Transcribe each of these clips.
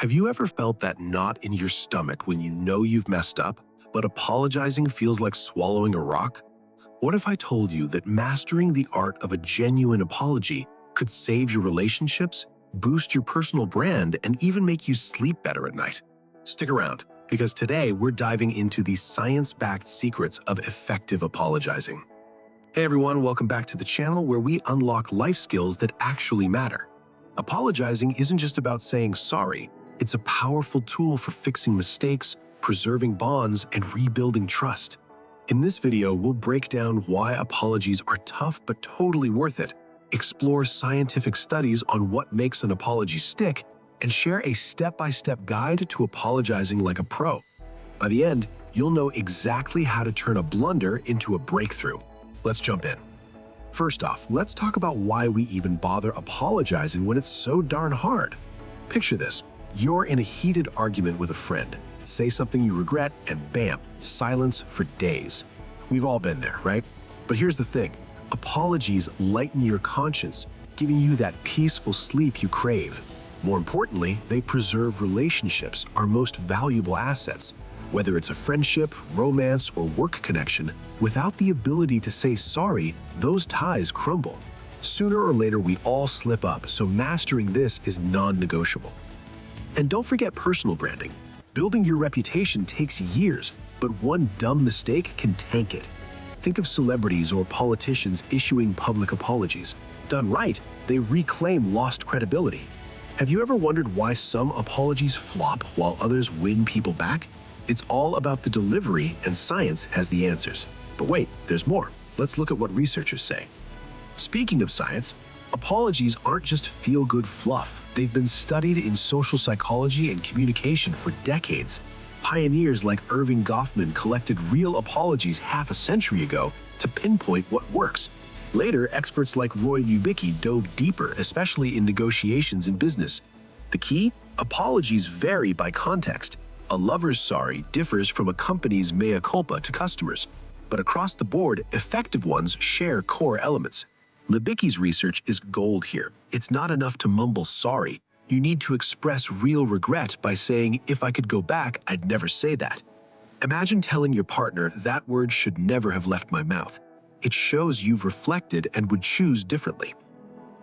Have you ever felt that knot in your stomach when you know you've messed up, but apologizing feels like swallowing a rock? What if I told you that mastering the art of a genuine apology could save your relationships, boost your personal brand, and even make you sleep better at night? Stick around, because today we're diving into the science-backed secrets of effective apologizing. Hey everyone, welcome back to the channel where we unlock life skills that actually matter. Apologizing isn't just about saying sorry, it's a powerful tool for fixing mistakes, preserving bonds, and rebuilding trust. In this video, we'll break down why apologies are tough but totally worth it, explore scientific studies on what makes an apology stick, and share a step-by-step guide to apologizing like a pro. By the end, you'll know exactly how to turn a blunder into a breakthrough. Let's jump in. First off, let's talk about why we even bother apologizing when it's so darn hard. Picture this. You're in a heated argument with a friend. Say something you regret, and bam, silence for days. We've all been there, right? But here's the thing. Apologies lighten your conscience, giving you that peaceful sleep you crave. More importantly, they preserve relationships, our most valuable assets. Whether it's a friendship, romance, or work connection, without the ability to say sorry, those ties crumble. Sooner or later, we all slip up, so mastering this is non-negotiable. And don't forget personal branding. Building your reputation takes years, but one dumb mistake can tank it. Think of celebrities or politicians issuing public apologies. Done right, they reclaim lost credibility. Have you ever wondered why some apologies flop while others win people back? It's all about the delivery, and science has the answers. But wait, there's more. Let's look at what researchers say. Speaking of science, apologies aren't just feel-good fluff. They've been studied in social psychology and communication for decades. Pioneers like Erving Goffman collected real apologies half a century ago to pinpoint what works. Later, experts like Roy Ubicki dove deeper, especially in negotiations and business. The key? Apologies vary by context. A lover's sorry differs from a company's mea culpa to customers, but across the board, effective ones share core elements. Libicki's research is gold here. It's not enough to mumble sorry. You need to express real regret by saying, "If I could go back, I'd never say that." Imagine telling your partner, "That word should never have left my mouth." It shows you've reflected and would choose differently.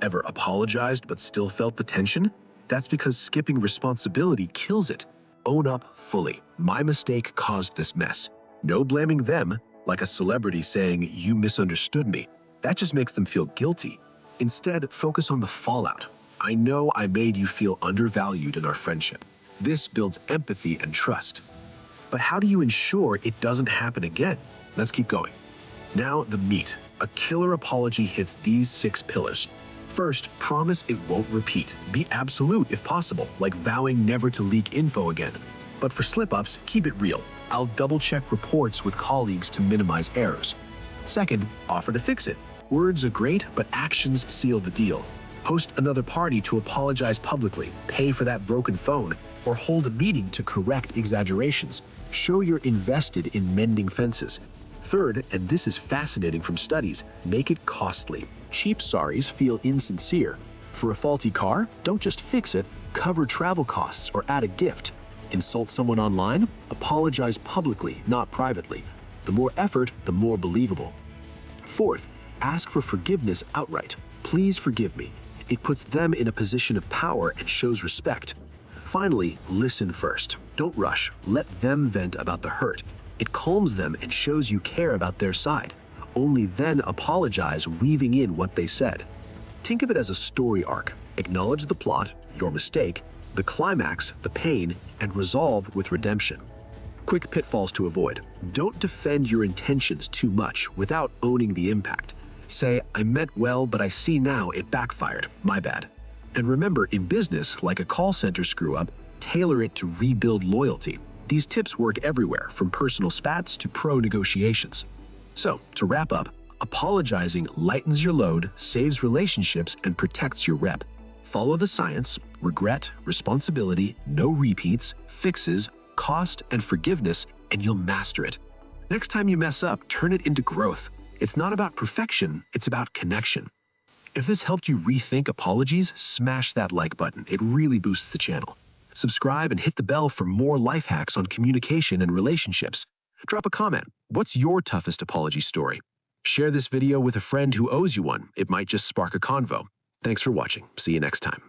Ever apologized but still felt the tension? That's because skipping responsibility kills it. Own up fully. My mistake caused this mess. No blaming them, like a celebrity saying, "You misunderstood me." That just makes them feel guilty. Instead, focus on the fallout. "I know I made you feel undervalued in our friendship." This builds empathy and trust. But how do you ensure it doesn't happen again? Let's keep going. Now, the meat. A killer apology hits these 6 pillars. First, promise it won't repeat. Be absolute if possible, like vowing never to leak info again. But for slip-ups, keep it real. I'll double-check reports with colleagues to minimize errors. Second, offer to fix it. Words are great, but actions seal the deal. Host another party to apologize publicly, pay for that broken phone, or hold a meeting to correct exaggerations. Show you're invested in mending fences. Third, and this is fascinating from studies, make it costly. Cheap sorries feel insincere. For a faulty car, don't just fix it, cover travel costs or add a gift. Insult someone online? Apologize publicly, not privately. The more effort, the more believable. Fourth, ask for forgiveness outright. "Please forgive me." It puts them in a position of power and shows respect. Finally, listen first. Don't rush. Let them vent about the hurt. It calms them and shows you care about their side. Only then apologize, weaving in what they said. Think of it as a story arc. Acknowledge the plot, your mistake, the climax, the pain, and resolve with redemption. Quick pitfalls to avoid. Don't defend your intentions too much without owning the impact. Say, "I meant well, but I see now it backfired. My bad." And remember, in business, like a call center screw-up, tailor it to rebuild loyalty. These tips work everywhere, from personal spats to pro negotiations. So, to wrap up, apologizing lightens your load, saves relationships, and protects your rep. Follow the science: regret, responsibility, no repeats, fixes, cost, and forgiveness, and you'll master it. Next time you mess up, turn it into growth. It's not about perfection, it's about connection. If this helped you rethink apologies, smash that like button. It really boosts the channel. subscribe, and hit the bell for more life hacks on communication and relationships. Drop a comment. What's your toughest apology story? Share this video with a friend who owes you one. It might just spark a convo. Thanks for watching. See you next time.